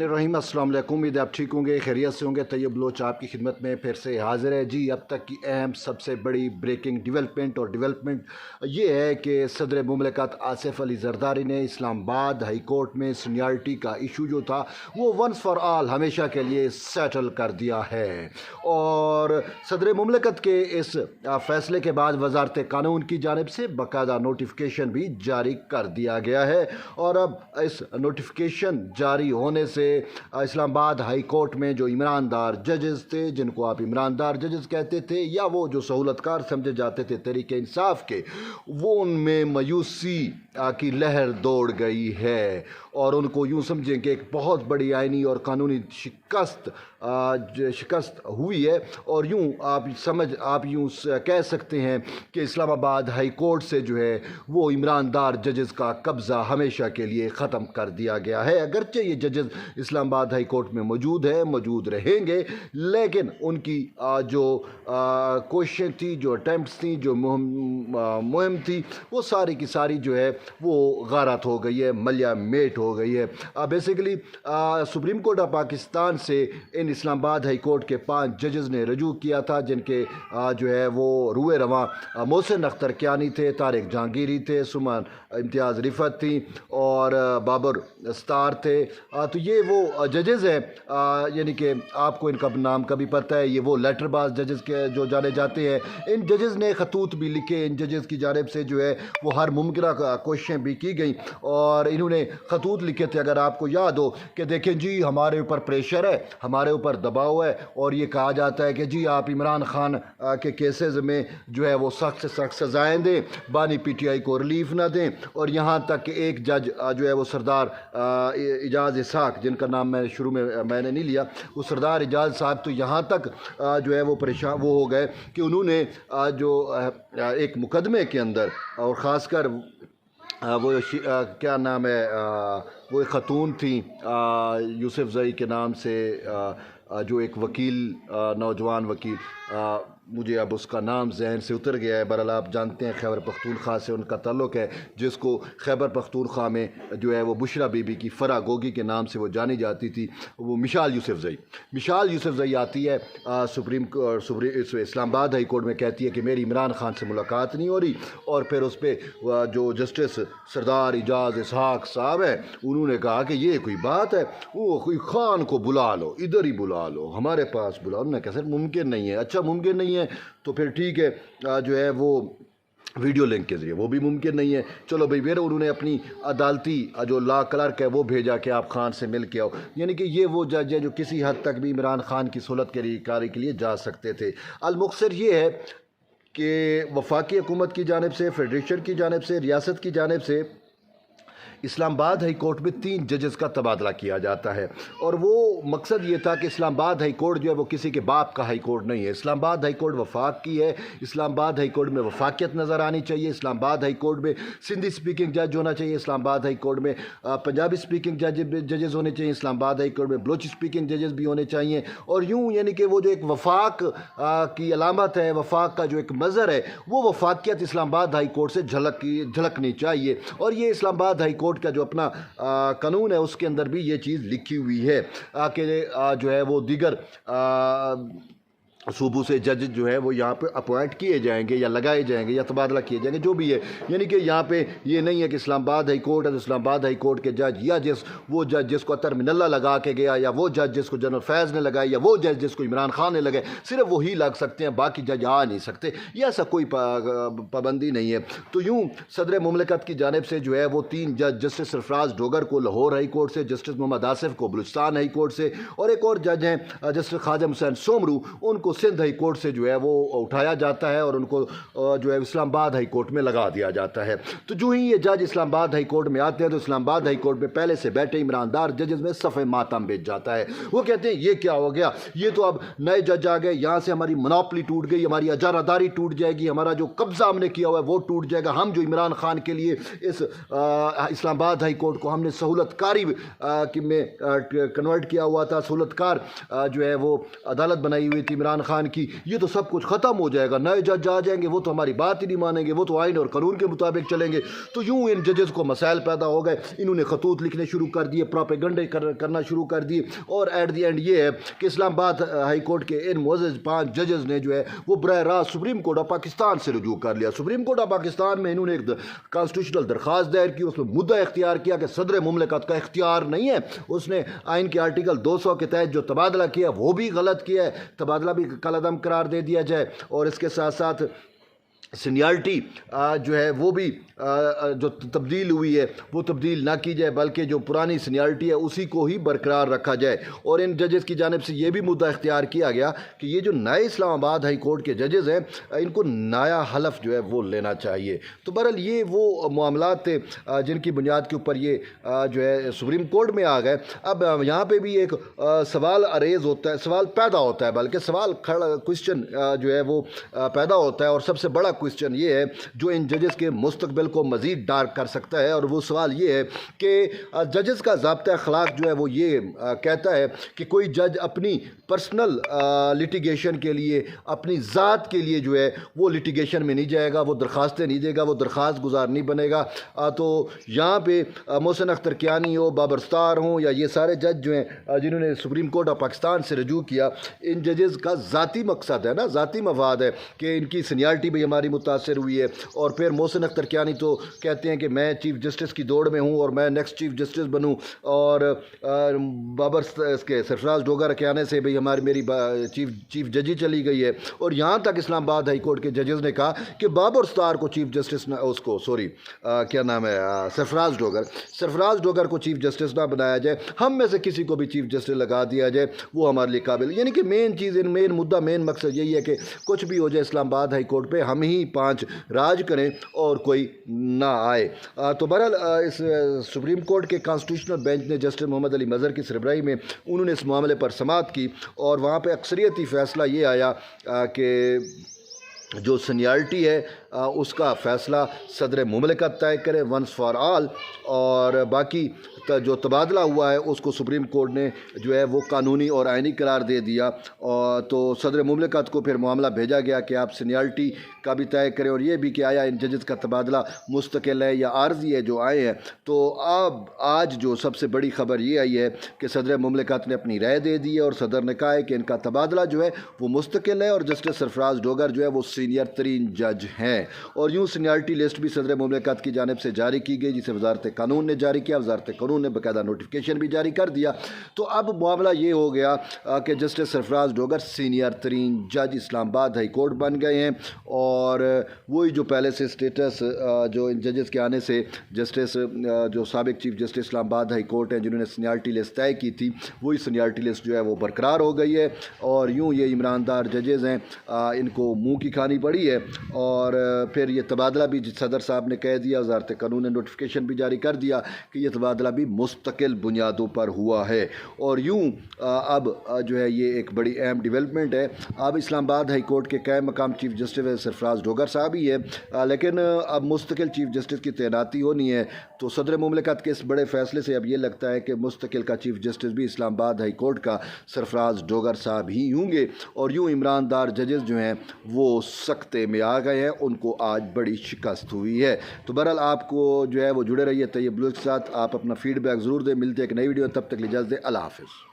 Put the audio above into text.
रहीम अस्सलाम वालेकुम। उम्मीद है आप ठीक होंगे, खैरियत से होंगे। तैयब बलोच आपकी खिदमत में फिर से हाजिर है जी। अब तक की अहम सबसे बड़ी ब्रेकिंग डेवलपमेंट ये है कि सदर मुमलिकत आसिफ अली जरदारी ने इस्लामाबाद हाई कोर्ट में सीनियरिटी का इशू जो था वो वंस फॉर ऑल हमेशा के लिए सेटल कर दिया है। और सदर मुमलिकत के इस फैसले के बाद वजारत कानून की जानिब से बाकायदा नोटिफिकेशन भी जारी कर दिया गया है। और अब इस नोटिफिकेशन जारी होने से इस्लामाबाद हाई कोर्ट में जो ईमानदार जजेस थे, जिनको आप ईमानदार जजेस कहते थे या वो जो सहूलतकार समझे जाते थे तरीके इंसाफ के, वो उनमें मायूसी की लहर दौड़ गई है। और उनको यूँ समझें कि एक बहुत बड़ी आइनी और कानूनी शिकस्त हुई है। और आप यूँ कह सकते हैं कि इस्लामाबाद हाई कोर्ट से जो है वो ईमानदार जजेस का कब्ज़ा हमेशा के लिए ख़त्म कर दिया गया है। अगरचे ये जजेस इस्लामाबाद हाई कोर्ट में मौजूद रहेंगे, लेकिन उनकी जो कोशिशें थी, जो अटैम्प्ट्स थी, जो मुहिम थी, वो सारी की सारी जो है वो गारत हो गई है, मलिया मेट हो गई है। Basically supreme court of Pakistan से इन इस्लामाबाद हाई कोर्ट के 5 जजेस ने रजू किया था, जिनके जो है वो रूए रवां मोहसिन अख्तर कियानी थे, तारिक जहांगीरी थे, सुमन इम्तियाज़ रिफत थी और बाबर स्टार थे। तो ये वो जजेस हैं, यानी कि आपको इनका नाम कभी पता है, ये वो लेटरबाज जजेस के जो जाने जाते हैं। इन जजेस ने खतूत भी लिखे, इन जजेस की जानिब से जो है वो हर मुमकिन कोशिशें भी की गई और इन्होंने खतूत लिखे थे। अगर आपको याद हो कि देखें जी, हमारे ऊपर प्रेशर है, हमारे ऊपर दबाव है और ये कहा जाता है कि जी आप इमरान खान के केसेस में जो है वो सख्त से सख्त सजाएँ दें, बानी PTI को रिलीफ ना दें। और यहाँ तक कि एक जज जो है वो सरदार इजाज़ इसहाक, जिनका नाम मैं शुरू में मैंने नहीं लिया, वो सरदार इजाज़ साहब तो यहाँ तक जो है वो परेशान वो हो गए कि उन्होंने जो एक मुकदमे के अंदर और ख़ासकर वो क्या नाम है, वो एक ख़तून थी यूसुफ ज़ई के नाम से, जो एक वकील, नौजवान वकील, मुझे अब उसका नाम जहन से उतर गया है। बहरहाल आप जानते हैं खैबर पख्तूनख्वा से उनका ताल्लुक़ है, जिसको खैबर पख्तूनख्वा में जो है वो बुशरा बीबी की फ़रा गोगी के नाम से वो जानी जाती थी, वो मिशाल यूसुफ ज़ई आती है इस्लामाबाद हाई कोर्ट में, कहती है कि मेरी इमरान खान से मुलाकात नहीं हो रही। और फिर उस पर जो जस्टिस सरदार इजाज़ इसहाक साहब है, उन्होंने कहा कि ये कोई बात है, वो कोई खान को बुला लो, इधर ही बुला लो, हमारे पास बुलाओ। उन्होंने कहा सर मुमकिन नहीं है। अच्छा मुमकिन नहीं है तो फिर ठीक है, जो है वो वीडियो लिंक के ज़रिए वो भी मुमकिन नहीं है। चलो भाई, फिर उन्होंने अपनी अदालती जो लॉ क्लर्क है वो भेजा कि आप खान से मिल के आओ। यानी कि ये वो जज है जो किसी हद तक भी इमरान खान की सहूलत के लिए जा सकते थे। अलमुख्तसर ये है कि वफाकी हुकूमत की जानिब से, फेडरेशन की जानिब से, रियासत की जानिब से इस्लामाबाद हाई कोर्ट में 3 जजेस का तबादला किया जाता है। और वो मकसद ये था कि इस्लामाबाद हाई कोर्ट जो है वो किसी के बाप का हाई कोर्ट नहीं है। इस्लामाबाद हाई कोर्ट वफाक की है। इस्लामाबाद हाई कोर्ट में वफाकियत नज़र आनी चाहिए। इस्लामाबाद हाई कोर्ट में सिंधी स्पीकिंग जज होना चाहिए। इस्लामाबाद हाई कोर्ट में पंजाबी स्पीकिंग जजेस होने चाहिए। इस्लामाबाद हाई कोर्ट में बलोची स्पीकिंग जजेस भी होने चाहिए। और यूँ यानी कि वो जो एक वफाक की अलामत है, वफाक का जो एक मज़हर है, वो वफाकियत इस्लामाबाद हाई कोर्ट से झलकनी चाहिए। और ये इस्लामाबाद हाई कोर्ट का जो अपना कानून है उसके अंदर भी ये चीज़ लिखी हुई है कि जो है वो दीगर सूबों से जज जो है वो यहाँ पे अपॉइंट किए जाएंगे या लगाए जाएंगे या तबादला किए जाएंगे, जो भी है। यानी कि यहाँ पे ये नहीं है कि इस्लामाबाद हाई कोर्ट है तो इस्लामाबाद हाई कोर्ट के जज या वो जज जिसको अतर मिनल्ला लगा के गया, या वो जज जिसको जनरल फैज़ ने लगाया, या वो जज जिसको इमरान खान ने लगाए, सिर्फ वही लग सकते हैं, बाकी जज आ नहीं सकते। ये ऐसा कोई पाबंदी नहीं है। तो यूँ सदर मुमलिकत की जानिब से जो है वो 3 जज, जस्टिस सरफराज डोगर को लाहौर हाई कोर्ट से, जस्टिस मोहम्मद आसिफ को बलूचिस्तान हाई कोर्ट से, और एक और जज हैं जस्टिस ख़ादिम हुसैन सोमरू, उनको सिंध हाई कोर्ट से जो है वो उठाया जाता है और उनको जो है इस्लामाबाद हाई कोर्ट में लगा दिया जाता है। तो जो ही ये जज इस्लामाबाद हाई कोर्ट में आते हैं तो इस्लामाबाद हाई कोर्ट में पहले से बैठे ईमानदार जजेस में सफ़े मातम बेच जाता है। वो कहते हैं ये क्या हो गया, ये तो अब नए जज आ गए, यहाँ से हमारी मोनोपोली टूट गई, हमारी अजारादारी टूट जाएगी, हमारा जो कब्ज़ा हमने किया हुआ है वो टूट जाएगा। हम जो इमरान खान के लिए इस इस्लामाबाद हाई कोर्ट को हमने सहूलतकारी में कन्वर्ट किया हुआ था, सहूलतकार जो है वो अदालत बनाई हुई थी इमरान عمران خان کی یہ تو سب کچھ ختم ہو جائے گا, نئے جج آ جائیں گے, وہ تو ہماری بات ہی نہیں مانیں گے, وہ تو آئین اور قانون کے مطابق چلیں گے. تو یوں ان ججز کو مسائل پیدا ہو گئے, انہوں نے خطوط لکھنے شروع کر دیے, پروپیگنڈے کرنا شروع کر دیے, اور ایٹ دی اینڈ یہ ہے کہ اسلام آباد ہائی کورٹ کے ان معزز 5 ججز نے جو ہے وہ براہ راست سپریم کورٹ آف پاکستان سے رجوع کر لیا. سپریم کورٹ آف پاکستان میں انہوں نے ایک کانسٹیٹیوشنل درخواست دائر کی, اس میں مدعا اختیار کیا کہ صدر مملکت کا اختیار نہیں ہے, اس نے آئین کے آرٹیکل 200 کے تحت جو تبادلہ کیا وہ بھی غلط کیا ہے, تبادلہ بھی کالعدم قرار دے دیا جائے, اور اس کے ساتھ ساتھ سینیارٹی جو ہے وہ بھی جو تبدیل ہوئی ہے وہ تبدیل نہ کی جائے, بلکہ جو پرانی سینیارٹی ہے اسی کو ہی برقرار رکھا جائے. اور ان ججز کی جانب سے یہ بھی مدعا اختیار کیا گیا کہ یہ جو نئے اسلام آباد ہائی کورٹ کے ججز ہیں ان کو نیا حلف جو ہے وہ لینا چاہیے. تو بہرحال یہ وہ معاملات تھے جن کی بنیاد کے اوپر یہ جو ہے سپریم کورٹ میں آ گئے. اب یہاں پہ بھی ایک سوال اریز ہوتا ہے, سوال پیدا ہوتا ہے, بلکہ سوال کھڑا کوشچن جو ہے وہ پیدا ہوتا ہے, اور سب سے بڑا کوشچن یہ ہے جو ان ججز کے مستقبل کو مزید ڈارک کر سکتا ہے, اور وہ سوال یہ ہے کہ ججز کا ضابطہ اخلاق جو ہے وہ یہ کہتا ہے کہ کوئی جج اپنی پرسنل لٹیگیشن کے لیے, اپنی ذات کے لیے جو ہے وہ لٹیگیشن میں نہیں جائے گا, وہ درخواستیں نہیں دے گا, وہ درخواست گزار نہیں بنے گا. تو یہاں پہ محسن اختر کیانی ہو, بابر ستار ہوں, یا یہ سارے جج جو ہیں جنہوں نے سپریم کورٹ آف پاکستان سے رجوع کیا, ان ججز کا ذاتی مقصد ہے نا, ذاتی مفاد ہے کہ ان کی سینیارٹی بھی ہماری متاثر ہوئی ہے. اور پھر محسن اختر کیانی تو کہتے ہیں کہ میں چیف جسٹس کی دوڑ میں ہوں اور میں نیکسٹ چیف جسٹس بنوں, اور بابر اس کے سرفراز ڈوگر کے آنے سے میری چیف ججی چلی گئی ہے. اور یہاں تک اسلام آباد ہائی کورٹ کے ججز نے کہا کہ بابر ستار کو چیف جسٹس نہ, اس کو کیا نام ہے, سرفراز ڈوگر کو چیف جسٹس نہ بنایا جائے, ہم میں سے کسی کو بھی چیف جسٹس لگا دیا جائے, وہ ہمارے لیے قابل. یعنی کہ مین چیز, مین مدعا, مین مقصد یہی ہے کہ کچھ بھی ہو جائے اسلام آباد ہائی کورٹ پہ ہم ہی 5 راج کریں اور کوئی نہ آئے. تو بہرحال اس سپریم کورٹ کے کانسٹیٹیوشنل بینچ نے جسٹس محمد علی مظہر کی سربراہی میں انہوں نے اس معاملے پر سماعت کی, اور وہاں پہ اکثریتی فیصلہ یہ آیا کہ جو سینیارٹی ہے اس کا فیصلہ صدر مملکت طے کرے ونس فار آل, اور باقی جو تبادلہ ہوا ہے اس کو سپریم کورٹ نے جو ہے وہ قانونی اور آئینی قرار دے دیا. اور تو صدر مملکت کو پھر معاملہ بھیجا گیا کہ آپ سینیارٹی کا بھی طے کریں, اور یہ بھی کہ آیا ان ججز کا تبادلہ مستقل ہے یا عارضی ہے جو آئے ہیں. تو اب آج جو سب سے بڑی خبر یہ آئی ہے کہ صدر مملکت نے اپنی رائے دے دی ہے, اور صدر نے کہا ہے کہ ان کا تبادلہ جو ہے وہ مستقل ہے, اور جسٹس سرفراز ڈوگر جو ہے وہ سینئر ترین جج ہیں. اور یوں سینیارٹی لسٹ بھی صدر مملکت کی جانب سے جاری کی گئی, جسے وزارت قانون نے جاری کیا. وزارت قانون نے باقاعدہ نوٹیفیکیشن بھی جاری کر دیا. تو اب معاملہ یہ ہو گیا کہ جسٹس سرفراز ڈوگر سینئر ترین جج اسلام آباد ہائی کورٹ بن گئے ہیں, اور وہی جو پہلے سے اسٹیٹس جو ان ججز کے آنے سے جسٹس جو سابق چیف جسٹس اسلام آباد ہائی کورٹ ہیں جنہوں نے سینیارٹی لسٹ طے کی تھی, وہی سینیارٹی لسٹ جو ہے وہ برقرار ہو گئی ہے. اور یوں یہ عمران دار ججز ہیں, ان کو منہ کی کھانی پڑی ہے, اور پھر یہ تبادلہ بھی صدر صاحب نے کہہ دیا, وزارت قانون نے نوٹیفیکیشن بھی جاری کر دیا کہ یہ تبادلہ بھی مستقل بنیادوں پر ہوا ہے. اور یوں اب جو ہے یہ ایک بڑی اہم ڈیولپمنٹ ہے. اب اسلام آباد ہائی کورٹ کے قائم مقام چیف جسٹس سرفراز ڈوگر صاحب ہی ہے, لیکن اب مستقل چیف جسٹس کی تعیناتی ہونی ہے. تو صدر مملکت کے اس بڑے فیصلے سے اب یہ لگتا ہے کہ مستقل کا چیف جسٹس بھی اسلام آباد ہائی کورٹ کا سرفراز ڈوگر صاحب ہی ہوں گے. اور یوں عمران دار ججز جو ہیں وہ سکتے میں آ گئے ہیں, ان کو آج بڑی شکست ہوئی ہے. تو بہرحال آپ کو جو ہے وہ جڑے رہیے طیب بلوچ کے ساتھ, آپ اپنا فیڈ بیک ضرور دیں. ملتے ہیں ایک نئی ویڈیو, تب تک اجازت دیں, اللہ حافظ.